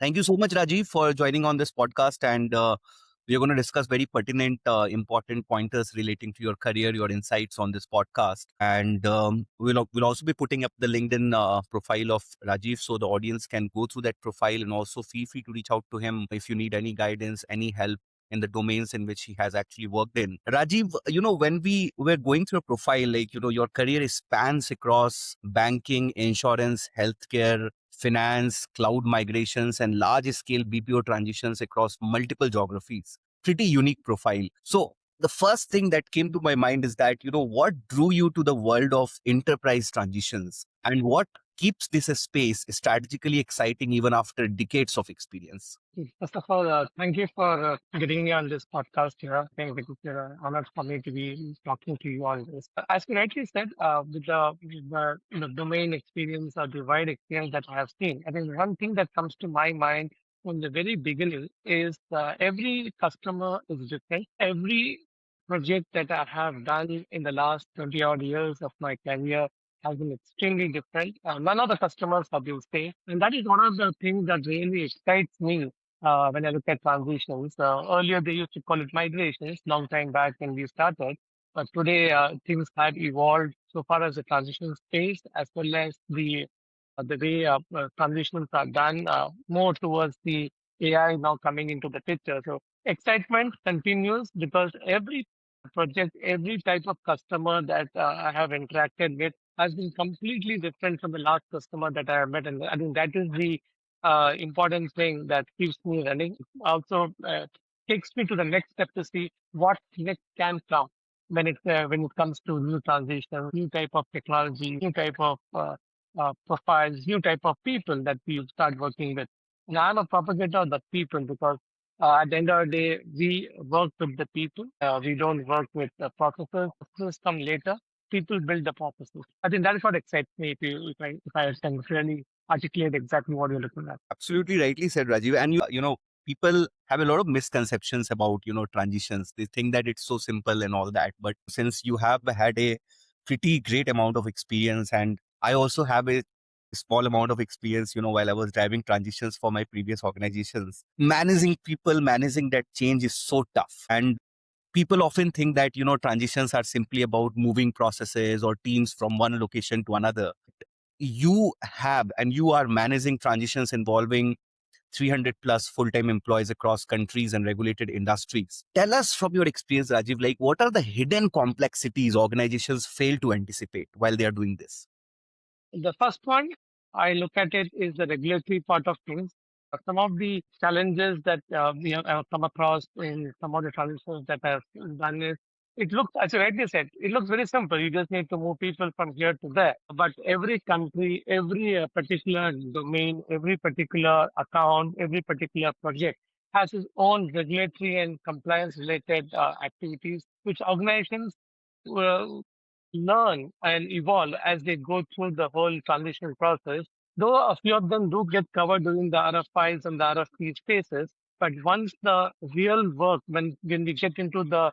Thank you so much, Rajiv, for joining on this podcast. And we are going to discuss very pertinent, important pointers relating to your career, your insights on this podcast. And we'll also be putting up the LinkedIn profile of Rajiv so the audience can go through that profile, and also feel free to reach out to him if you need any guidance, any help in the domains in which he has actually worked in. Rajiv, when we were going through a profile, like, your career spans across banking, insurance, healthcare, finance, cloud migrations, and large scale BPO transitions across multiple geographies. Pretty unique profile. So, the first thing that came to my mind is that, what drew you to the world of enterprise transitions, and what keeps this a space strategically exciting even after decades of experience? First of all, thank you for getting me on this podcast here. I think it is an honor for me to be talking to you on this. As you rightly said, with the domain experience or the wide experience that I have seen, I think one thing that comes to my mind from the very beginning is every customer is different. Every project that I have done in the last 20 odd years of my career has been extremely different. None of the customers are the same. And that is one of the things that really excites me when I look at transitions. Earlier, they used to call it migrations, long time back when we started. But today, things have evolved so far as the transition space, as well as the way transitions are done, more towards the AI now coming into the picture. So excitement continues because every project, every type of customer that I have interacted with has been completely different from the last customer that I have met. And I think that is the important thing that keeps me running. Also takes me to the next step to see what next can come when it comes to new transitions, new type of technology, new type of profiles, new type of people that we start working with. And I'm a propagator of the people because at the end of the day, we work with the people. We don't work with the processes. Processes come later. People build the processes. I think that is what excites me. If I can really articulate exactly what you're looking at. Absolutely rightly said, Rajiv. And people have a lot of misconceptions about transitions. They think that it's so simple and all that. But since you have had a pretty great amount of experience, and I also have a small amount of experience, while I was driving transitions for my previous organizations, managing people, managing that change is so tough. And people often think that transitions are simply about moving processes or teams from one location to another. You have, and you are managing transitions involving 300 plus full-time employees across countries and regulated industries. Tell us from your experience, Rajiv, like, what are the hidden complexities organizations fail to anticipate while they are doing this? The first one, I look at it, is the regulatory part of things. Some of the challenges that we have come across in some of the transitions that I've done is it looks, as you rightly said, it looks very simple. You just need to move people from here to there. But every country, every particular domain, every particular account, every particular project has its own regulatory and compliance related activities, which organizations uh, learn and evolve as they go through the whole transition process. Though a few of them do get covered during the RFIs and the RFP spaces, but once the real work, when we get into the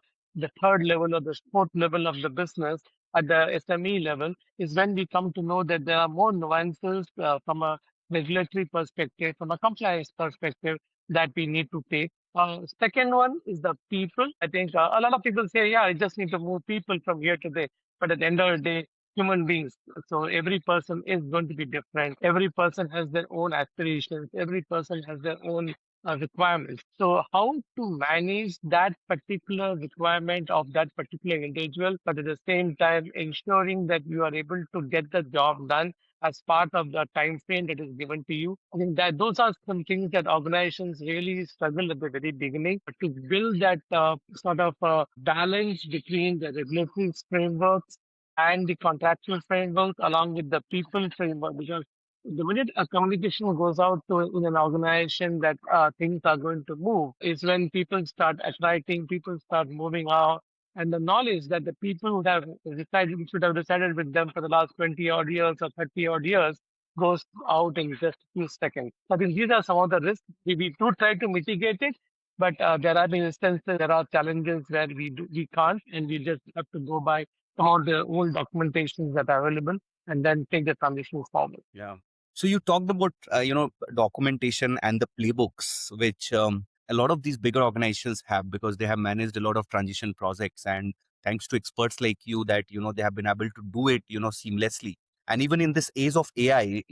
third level or the fourth level of the business at the SME level, is when we come to know that there are more nuances from a regulatory perspective, from a compliance perspective that we need to take. Second one is the people. I think a lot of people say, yeah, I just need to move people from here to there. But at the end of the day, human beings. So every person is going to be different. Every person has their own aspirations. Every person has their own requirements. So how to manage that particular requirement of that particular individual, but at the same time ensuring that you are able to get the job done as part of the time frame that is given to you. I think that those are some things that organizations really struggle at the very beginning to build that sort of balance between the regulatory frameworks and the contractual framework along with the people framework, because the minute a communication goes out to in an organization that things are going to move is when people start attracting, people start moving out, and the knowledge that the people should have decided with them for the last 20 odd years or 30 odd years goes out in just a few seconds. I think these are some of the risks. We do try to mitigate it, but there are instances, there are challenges where we can't, and we just have to go by some of the old documentations that are available and then take the transition forward. Yeah. So you talked about documentation and the playbooks, which a lot of these bigger organizations have because they have managed a lot of transition projects, and thanks to experts like you, that they have been able to do it seamlessly. And even in this age of AI,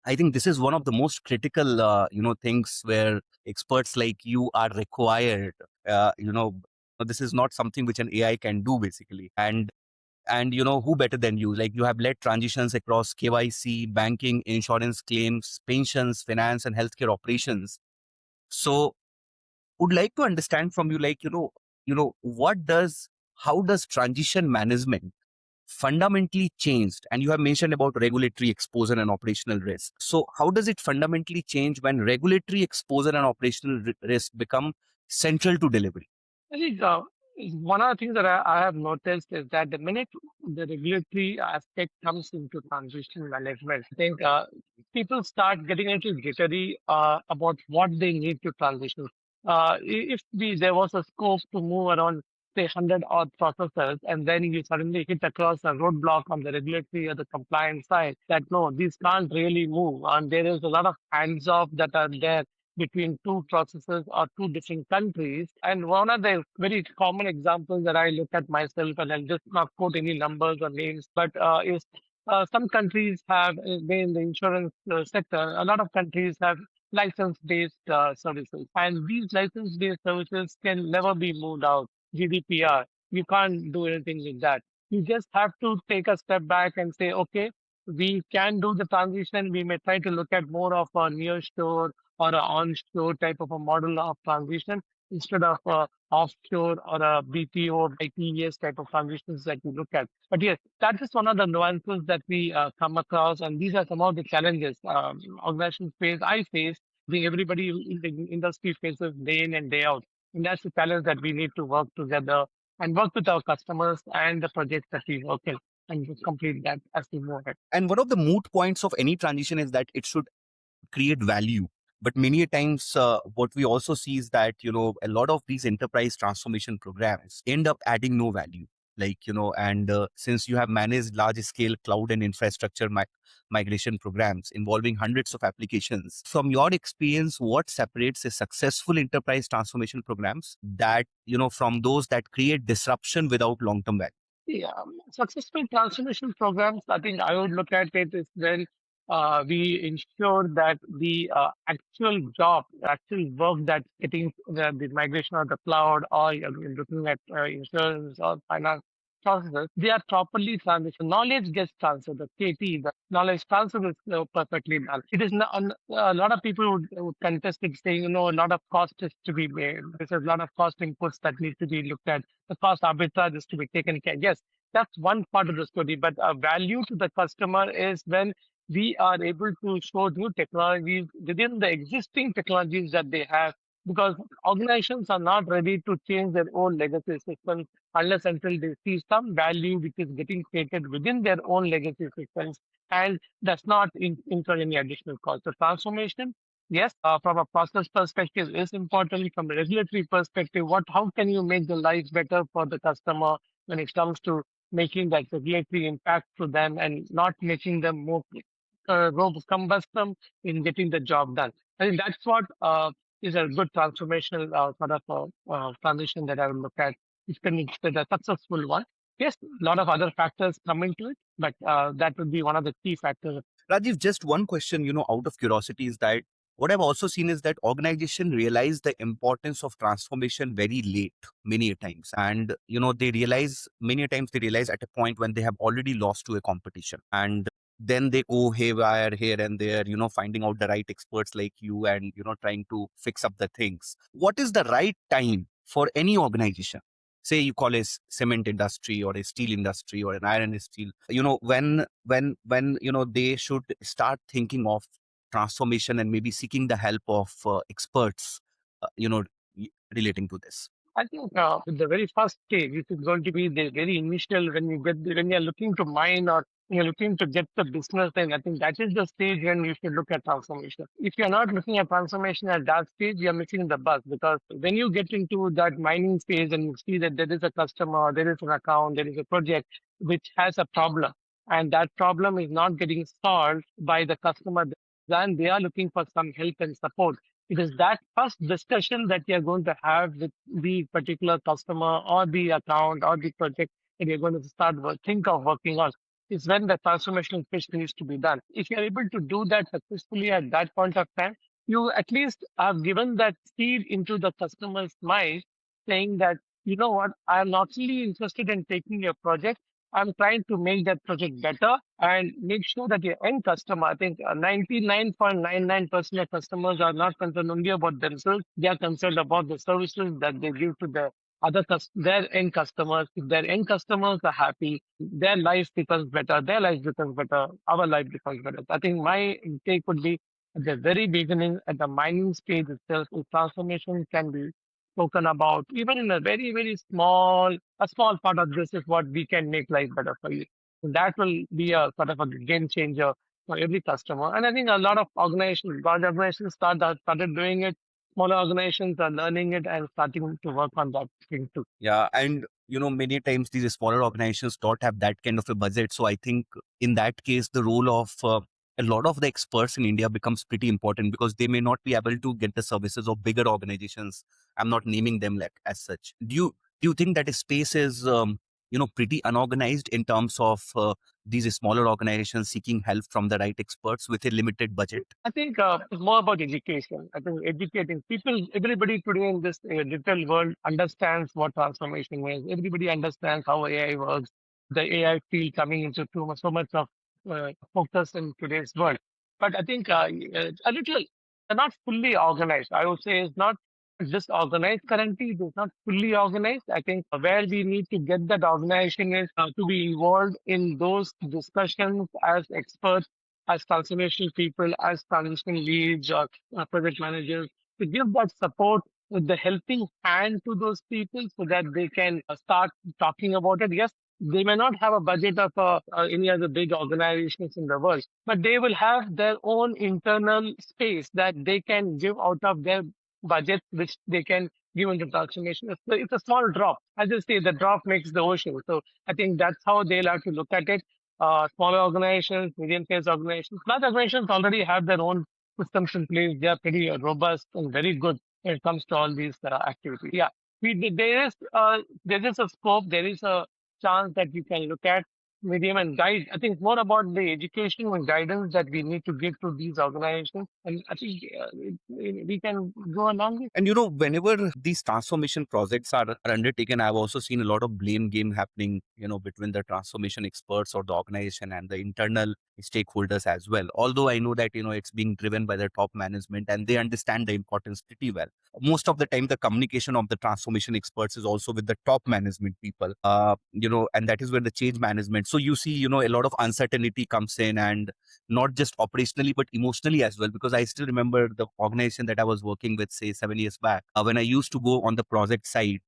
I think this is one of the most critical things where experts like you are required. This is not something which an AI can do basically, and who better than you, like you have led transitions across KYC, banking, insurance claims, pensions, finance, and healthcare operations. So would like to understand from you, like what does how does transition management fundamentally changed? And you have mentioned about regulatory exposure and operational risk. So how does it fundamentally change when regulatory exposure and operational risk become central to delivery? I think one of the things that I have noticed is that the minute the regulatory aspect comes into transition management, I think people start getting into jittery about what they need to transition. If there was a scope to move around, say, 100 odd processes, and then you suddenly hit across a roadblock on the regulatory or the compliance side, that no, these can't really move. And there is a lot of hands off that are there between two processes or two different countries. And one of the very common examples that I look at myself, and I'll just not quote any numbers or names, but is some countries have, in the insurance sector, a lot of countries have license-based services. And these license-based services can never be moved out. GDPR, you can't do anything with that. You just have to take a step back and say, okay, we can do the transition. We may try to look at more of a near shore or a onshore type of a model of transition instead of a offshore or a BPO, ITES type of transitions that we look at. But yes, that is one of the nuances that we come across, and these are some of the challenges organizations face. I face. I think everybody in the industry faces day in and day out, and that's the challenge that we need to work together and work with our customers and the projects that we work in, and just complete that as we move ahead. And one of the moot points of any transition is that it should create value. But many a times, what we also see is that a lot of these enterprise transformation programs end up adding no value. Like and since you have managed large scale cloud and infrastructure migration programs involving hundreds of applications, from your experience, what separates a successful enterprise transformation programs that from those that create disruption without long term value? Yeah, successful transformation programs, I think I would look at it is when we ensure that the actual job, actual work that's getting the migration of the cloud, or you're looking at insurance or finance processes, they are properly transitioned. Knowledge gets transferred, the KT, the knowledge transfer is perfectly done. It is not, a lot of people would contest it saying, a lot of cost is to be made. There's a lot of cost inputs that need to be looked at, the cost arbitrage is to be taken care. Yes, that's one part of the story, but a value to the customer is when we are able to show new technologies within the existing technologies that they have, because organizations are not ready to change their own legacy systems unless until they see some value which is getting created within their own legacy systems and does not incur any additional cost. The transformation, yes, from a process perspective is important. From a regulatory perspective, how can you make the life better for the customer when it comes to making that regulatory impact to them and not making them more cumbersome in getting the job done. I think that's what is a good transformational sort of transition that I would look at. It can be a successful one. Yes, a lot of other factors come into it, but that would be one of the key factors. Rajiv, just one question, out of curiosity is that what I've also seen is that organization realize the importance of transformation very late, many a times. And, many a times they realize at a point when they have already lost to a competition. And then they go haywire here and there, finding out the right experts like you and, trying to fix up the things. What is the right time for any organization? Say you call a cement industry or a steel industry or an iron and steel, when they should start thinking of transformation and maybe seeking the help of experts relating to this. I think the very first stage, which is going to be the very initial when you're looking to mine or you're looking to get the business, then I think that is the stage when you should look at transformation. If you're not looking at transformation at that stage, you're missing the bus, because when you get into that mining phase and you see that there is a customer, there is an account, there is a project which has a problem, and that problem is not getting solved by the customer, then they are looking for some help and support. It is that first discussion that you're going to have with the particular customer or the account or the project that you're going to think of working on. Is when the transformational pitch needs to be done. If you're able to do that successfully at that point of time, you at least have given that seed into the customer's mind, saying that, you know what, I'm not really interested in taking your project. I'm trying to make that project better and make sure that your end customer, I think 99.99% of customers are not concerned only about themselves. They are concerned about the services that they give to their end customers. If their end customers are happy, their life becomes better, their life becomes better, our life becomes better. I think my take would be at the very beginning, at the mining stage itself, if transformation can be spoken about, even in a very, very a small part of this is what we can make life better for you. That will be a sort of a game changer for every customer. And I think a lot of organizations, large organizations started doing it. Smaller organizations are learning it and starting to work on that thing too. Yeah, and many times these smaller organizations don't have that kind of a budget. So I think in that case, the role of a lot of the experts in India becomes pretty important because they may not be able to get the services of bigger organizations. I'm not naming them like as such. Do you think that space is pretty unorganized in terms of these smaller organizations seeking help from the right experts with a limited budget? I think it's more about education. I think educating people, everybody today in this digital world understands what transformation is. Everybody understands how AI works. The AI field coming into so much of focus in today's world. But I think a little, they're not fully organized. I would say it's not disorganized currently. It is not fully organized. I think where we need to get that organization is to be involved in those discussions as experts, as transformation people, as transition leads or project managers, to give that support with the helping hand to those people so that they can start talking about it. Yes, they may not have a budget of any other big organizations in the world, but they will have their own internal space that they can give out of their budget, which they can give into transformation. It's a small drop. As I say, the drop makes the ocean. So I think that's how they'll have to look at it. Smaller organizations, medium-sized organizations, large organizations already have their own systems in place. They are pretty robust and very good when it comes to all these activities. Yeah, there is a scope, there is a chance that you can look at medium and guide. I think more about the education and guidance that we need to give to these organizations, and I think we can go along with. And whenever these transformation projects are undertaken, I've also seen a lot of blame game happening, between the transformation experts or the organization and the internal stakeholders as well. Although I know that, it's being driven by the top management and they understand the importance pretty well. Most of the time, the communication of the transformation experts is also with the top management people, and that is where the change management. So you see, a lot of uncertainty comes in, and not just operationally but emotionally as well, because I still remember the organization that I was working with, say 7 years back, when I used to go on the project site,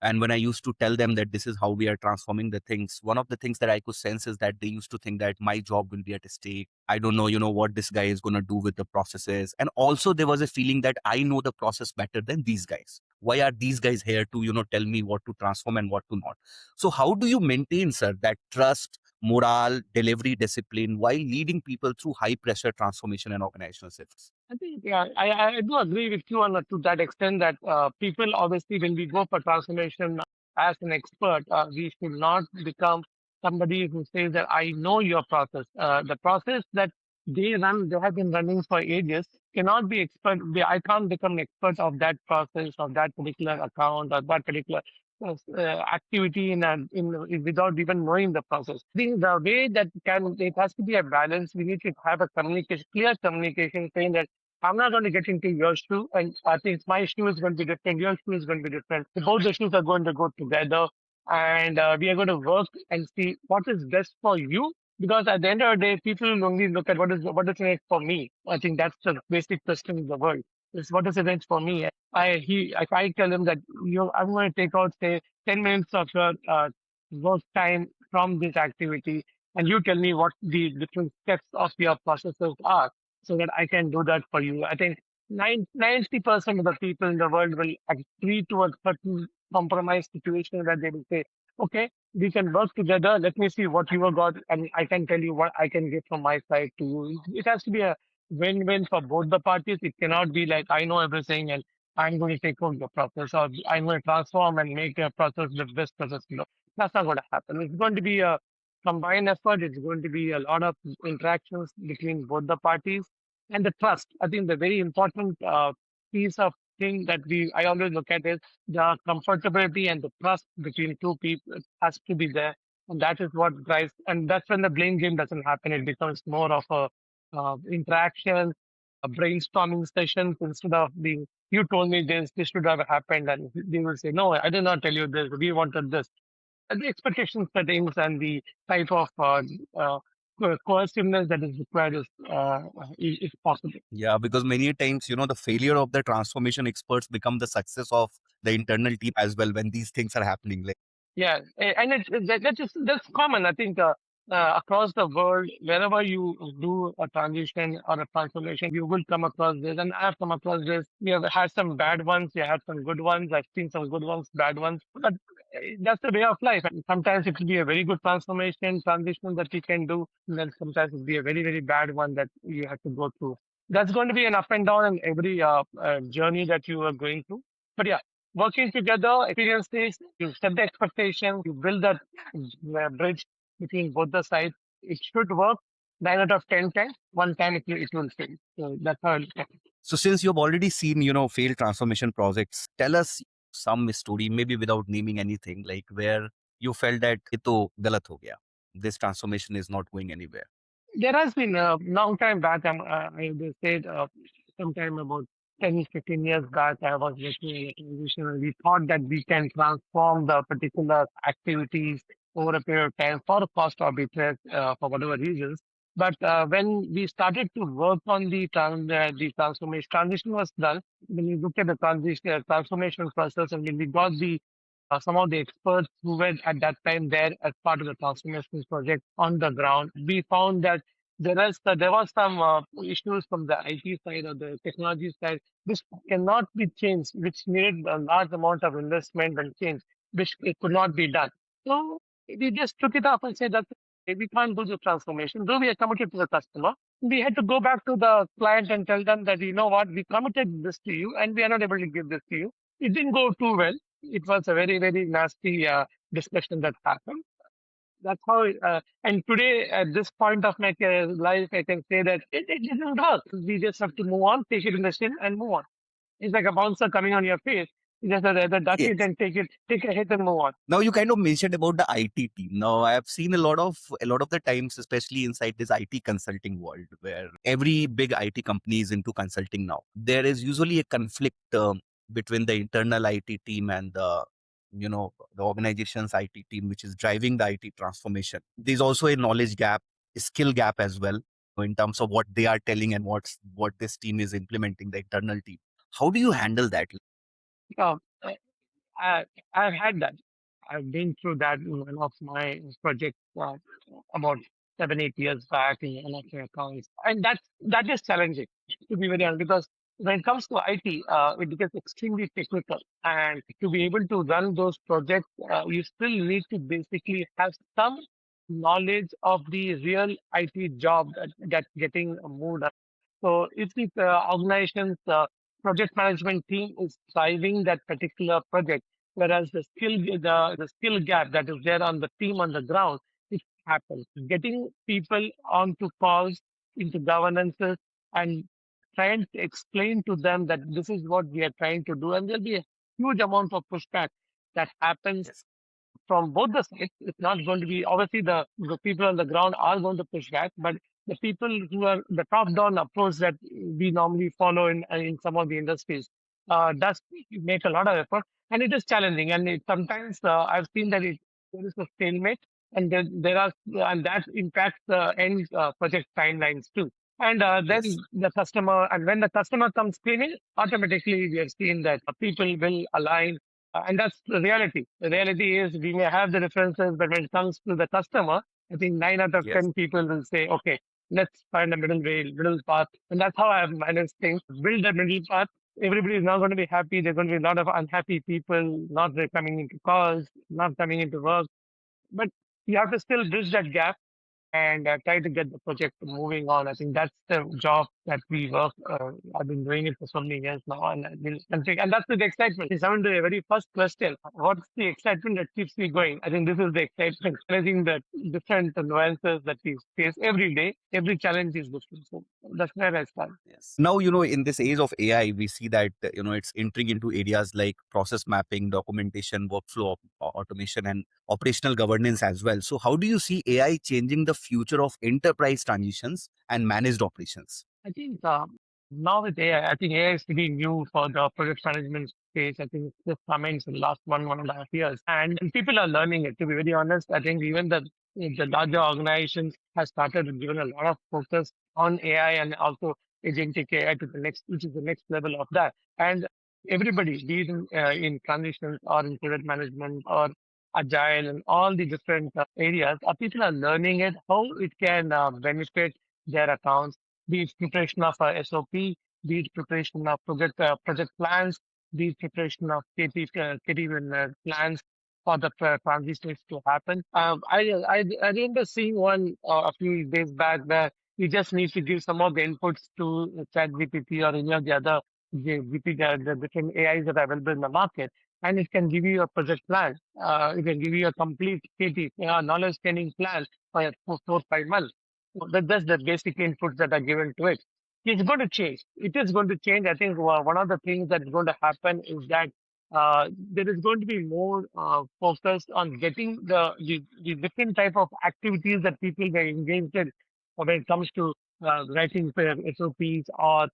and when I used to tell them that this is how we are transforming the things, one of the things that I could sense is that they used to think that my job will be at stake. I don't know, what this guy is going to do with the processes. And also there was a feeling that I know the process better than these guys. Why are these guys here to, tell me what to transform and what to not? So how do you maintain, sir, that trust, morale, delivery discipline while leading people through high pressure transformation and organizational shifts? I think, yeah, I do agree with you to that extent that people obviously, when we go for transformation as an expert, we should not become somebody who says that I know your process. The process that they have been running for ages cannot be expert. I can't become expert of that process, of that particular account, or that particular activity without even knowing the process. I think the way that it has to be a balance. We need to have a clear communication, saying that I'm not going to get into your shoe, and I think my shoe is going to be different. Your shoe is going to be different. Both the shoes are going to go together, and we are going to work and see what is best for you. Because at the end of the day, people will only look at what is in it for me. I think that's the basic question in the world. Is what is in it for me? If I tell him that I'm going to take out say 10 minutes of your work time from this activity, and you tell me what the different steps of your processes are so that I can do that for you. I think 90% of the people in the world will agree to a certain compromise situation that they will say, okay, we can work together. Let me see what you have got, and I can tell you what I can give from my side to you. It has to be a win-win for both the parties. It cannot be like I know everything and I'm going to take over the process, or I'm going to transform and make a process the best process. No, that's not going to happen. It's going to be a combined effort. It's going to be a lot of interactions between both the parties and the trust. I think the very important piece of thing that we I always look at is the comfortability and the trust between two people has to be there, and that is what drives. And that's when the blame game doesn't happen. It becomes more of a interaction, a brainstorming session instead of being you told me this should have happened, and they will say no, I did not tell you this. We wanted this. And the expectation settings and the type of coerciveness that is required is possible. Yeah, because many times, the failure of the transformation experts become the success of the internal team as well when these things are happening. Like, Yeah, and that's common. I think across the world, wherever you do a transition or a transformation, you will come across this. And I've come across this. We have had some bad ones. We had some good ones. I've seen some good ones, bad ones. But that's the way of life. And sometimes it will be a very good transition that you can do, and then sometimes it will be a very very bad one that you have to go through. That's going to be an up and down in every journey that you are going through. But yeah, working together, experiences, you set the expectation, you build that bridge between both the sides. It should work. 9 out of 10 times, one time it will fail. So that's how it works. so since you've already seen, failed transformation projects, tell us some story, maybe without naming anything, like where you felt that ये तो गलत हो गया. This transformation is not going anywhere. There has been a long time back, I would say sometime about 10, 15 years back, I was working in a transition and we thought that we can transform the particular activities over a period of time for cost arbitrage for whatever reasons. But when we started to work on the transformation, transition was done. When we looked at the transformation process and when we got the some of the experts who were at that time there as part of the transformation project on the ground, we found that there was some issues from the IT side or the technology side which cannot be changed, which needed a large amount of investment and change, which it could not be done. So we just took it up and said that "Okay, we can't do the transformation, though we are committed to the customer. We had to go back to the client and tell them that, you know what, we committed this to you and we are not able to give this to you. It didn't go too well. It was a very, very nasty discussion that happened. That's how, and today, at this point of my life, I can say that it didn't work. We just have to move on, take it in the chin, and move on. It's like a bouncer coming on your face. You just have to duck it Yes. and take a hit and move on. Now you kind of mentioned about the IT team. Now I have seen a lot of the times, especially inside this IT consulting world, where every big IT company is into consulting now. There is usually a conflict between the internal IT team and the organization's IT team, which is driving the IT transformation. There's also a knowledge gap, a skill gap as well, in terms of what they are telling and what this team is implementing, the internal team. How do you handle that? Um, I, I've had that. I've been through that in one of my projects about 7, 8 years back in one of my accounts, and that is challenging to be very honest because when it comes to IT, it becomes extremely technical, and to be able to run those projects, you still need to basically have some knowledge of the real IT job that getting moved. So if the organization's project management team is driving that particular project, whereas the skill gap that is there on the team on the ground, it happens. Getting people onto calls, into governances, and trying to explain to them that this is what we are trying to do, and there'll be a huge amount of pushback that happens Yes. from both the sides. It's not going to be obviously the people on the ground are going to push back, but the people who are the top-down approach that we normally follow in some of the industries does make a lot of effort, and it is challenging. And sometimes I've seen that there is a stalemate, and there are and that impacts the end project timelines too. And then Yes. the customer, and when the customer comes clean, automatically we have seen that people will align and that's the reality. The reality is we may have the differences, but when it comes to the customer, I think 9 out of 10 Yes. people will say, okay, let's find a middle way, middle path. And that's how I have managed things, build a middle path everybody is not going to be happy. There's going to be a lot of unhappy people not coming into calls, not coming into work. But you have to still bridge that gap and try to get the project moving on. I think that's the job that we work. I've been doing it for so many years now, and and that's the excitement. It's down to a very first question: what's the excitement that keeps me going? I think this is the excitement. Managing the different nuances that we face every day. Every challenge is different. So that's where I start. Yes. Now, in this age of AI, we see that, it's entering into areas like process mapping, documentation, workflow automation, and operational governance as well. So, how do you see AI changing the future of enterprise transitions and managed operations? I think now with AI, I think AI is pretty new for the project management space. I think it's just comments in the last 1.5 years. And people are learning it. To be very honest, I think even the larger organizations have started giving a lot of focus on AI and also agentic AI to the next, which is the next level of that. And everybody, be it in transitions or in project management or agile and all the different areas, people are learning it, how it can benefit their accounts, be it preparation of SOP, be it preparation of project plans, be it preparation of KT plans for the transitions to happen. I remember seeing one a few days back where you just need to give some of the inputs to ChatGPT or any of the other the different AIs that are available in the market, and it can give you a project plan. It can give you a complete KT, knowledge training plan for 4 5 months. That's the basic inputs that are given to it. It's going to change. It is going to change. I think one of the things that's going to happen is that there is going to be more focus on getting the different type of activities that people get engaged in when it comes to writing SOPs or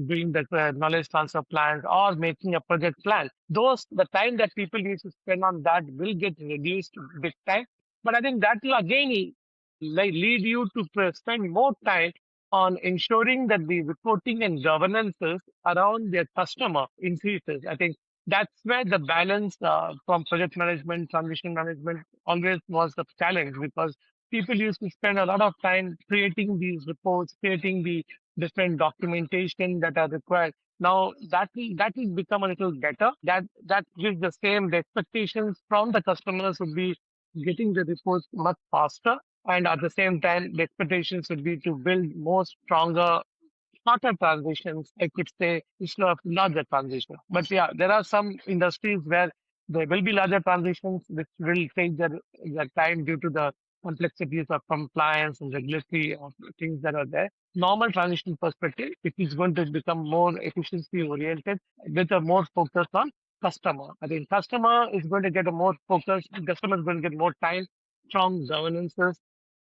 doing the knowledge transfer plans or making a project plan. The time that people need to spend on that will get reduced big time. But I think that will again lead you to spend more time on ensuring that the reporting and governances around their customer increases. I think that's where the balance from project management, transition management always was the challenge because people used to spend a lot of time creating these reports, creating the different documentation that are required. Now that will become a little better. That gives the same the expectations from the customers would be getting the reports much faster and at the same time, the expectations would be to build more stronger, smarter transitions, I could say, instead of larger transitions. But yeah, there are some industries where there will be larger transitions, which will take their time due to the complexities of compliance and regulatory of things that are there. Normal transition perspective, it is going to become more efficiency oriented with a more focus on customer. I think customer is going to get a more focus, customer is going to get more time, strong governances,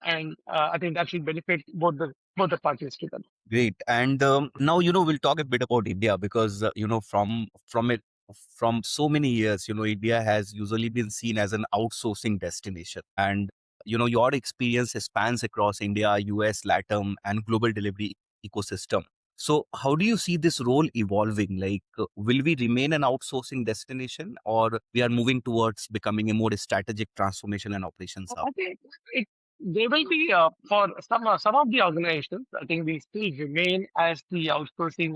and I think that will benefit both the parties together. Great. And now, we'll talk a bit about India because, from so many years, India has usually been seen as an outsourcing destination. And, your experience spans across India, US, LATAM, and global delivery ecosystem. So, how do you see this role evolving? Like, will we remain an outsourcing destination or we are moving towards becoming a more strategic transformation and operations hub? I think it they will be for some of the organizations. I think we still remain as the outsourcing,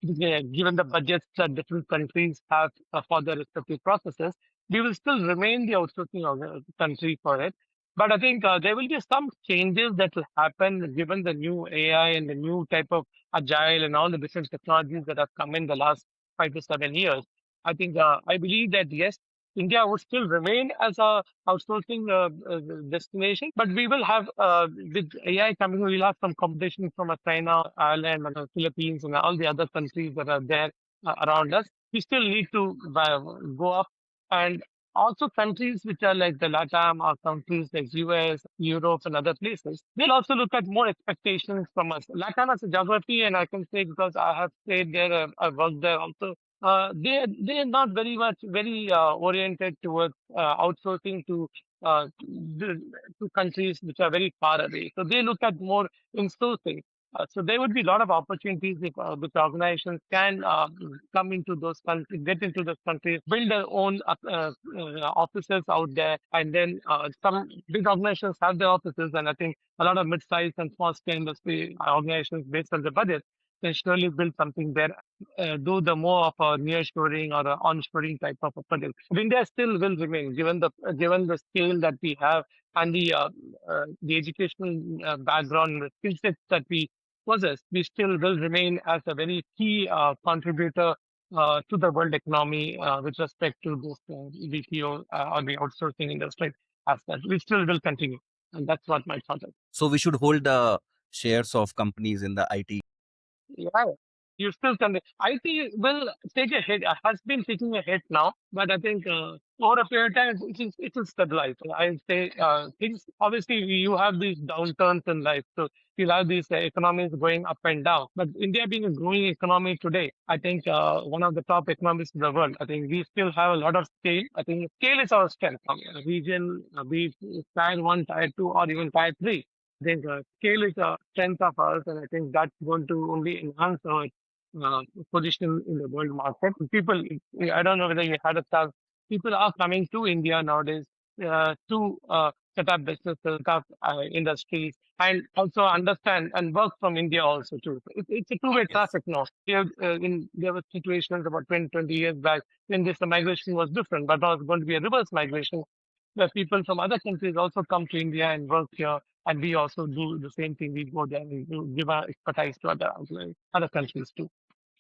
given the budgets that different countries have for their respective processes. We will still remain the outsourcing country for it. But I think there will be some changes that will happen given the new AI and the new type of agile and all the different technologies that have come in the last 5 to 7 years. I believe that yes, India would still remain as a outsourcing destination. But we will have, with AI coming, we'll have some competition from China, Ireland, and the Philippines, and all the other countries that are there around us. We still need to go up. And also countries which are like the LATAM or countries like US, Europe, and other places, they'll also look at more expectations from us. LATAM as a geography, and I can say because I have stayed there, I've worked there also, they're not very oriented towards outsourcing to countries which are very far away. So they look at more insourcing. So there would be a lot of opportunities if which organizations can come into those countries, get into those countries, build their own offices out there, and then some big organizations have their offices, and I think a lot of mid-sized and small-scale industry organizations based on the budget. can surely build something there, do the more of a nearshoring or a onshoring type of a project. But India still will remain, given the scale that we have and the educational background, the skill sets that we possess. We still will remain as a very key contributor to the world economy with respect to this BPO or the outsourcing industry as such. We still will continue. And that's what my thought is. So we should hold the shares of companies in the IT. Yeah, you still can. IT will take a hit, has been taking a hit now, but I think over a period of time, it will stabilize. I would say things, obviously, you have these downturns in life. So you'll have these economies going up and down. But India being a growing economy today, I think one of the top economies in the world, I think we still have a lot of scale. I think scale is our strength. Region, be it tier one, tier two, or even tier three. I think scale is a strength of ours, and I think that's going to only enhance our position in the world market. People, I don't know whether you had a chance. People are coming to India nowadays to set up businesses, set up industries, and also understand and work from India also too. It's a two-way Yes. traffic now. There were situations about 20 years back when this migration was different, but now it's going to be a reverse migration where people from other countries also come to India and work here, and we also do the same thing. We go there and give our expertise to other countries too.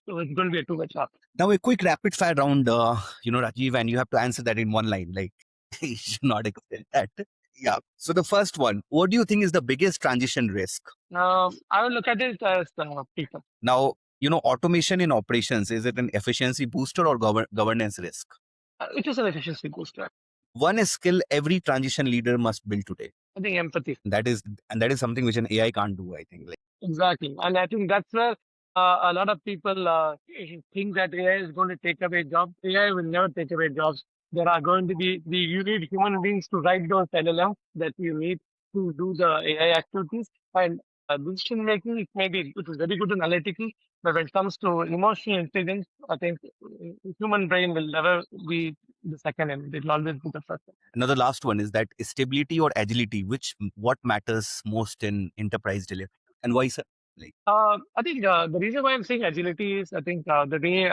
So it's going to be a two-way traffic. Now a quick rapid fire round, Rajiv, and you have to answer that in one line. Like you should not extend that. Yeah. So the first one, what do you think is the biggest transition risk? I will look at it as people. Now, automation in operations, is it an efficiency booster or governance risk? It is an efficiency booster. One skill every transition leader must build today. I think empathy. That is something which an AI can't do, I think. Like, Exactly. And I think that's where a lot of people think that AI is going to take away jobs. AI will never take away jobs. There are going to be, you need human beings to write those LLMs that you need to do the AI activities. And decision making, it is very good in analytical, but when it comes to emotional intelligence, I think human brain will never be the second and it will always be the first. another last one is that stability or agility, what matters most in enterprise delivery, and why, sir? Like, I think the reason why I'm saying agility is I think the way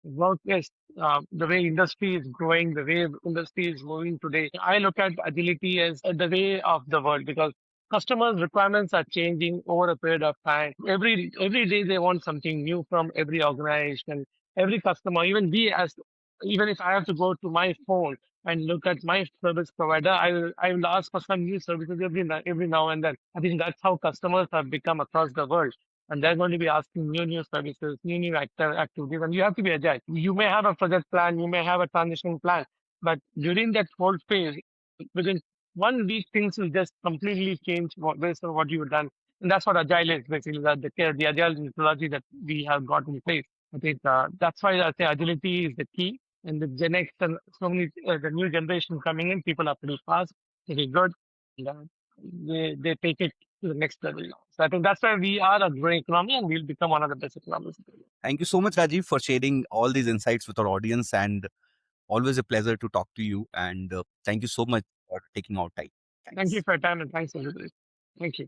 work is, the way industry is growing, the way industry is moving today. I look at agility as the way of the world because customers' requirements are changing over a period of time. Every day they want something new from every organization, every customer. Even if I have to go to my phone and look at my service provider, I will ask for some new services every now and then. I think that's how customers have become across the world. And they're going to be asking new services, new activities, and you have to be agile. You may have a project plan, you may have a transition plan, but during that whole phase, within 1 week, things will just completely change based on what you've done. And that's what agile is basically, the agile methodology that we have got in place. I think that's why I say agility is the key. And the Gen X and so many the new generation coming in, people are pretty fast, pretty good, and they take it to the next level now. So I think that's why we are a growing economy, and we'll become one of the best economies. thank you so much, Rajiv, for sharing all these insights with our audience, and always a pleasure to talk to you. And thank you so much for taking our time. Thank you Thanks. for your time and thanks everybody. Thank you.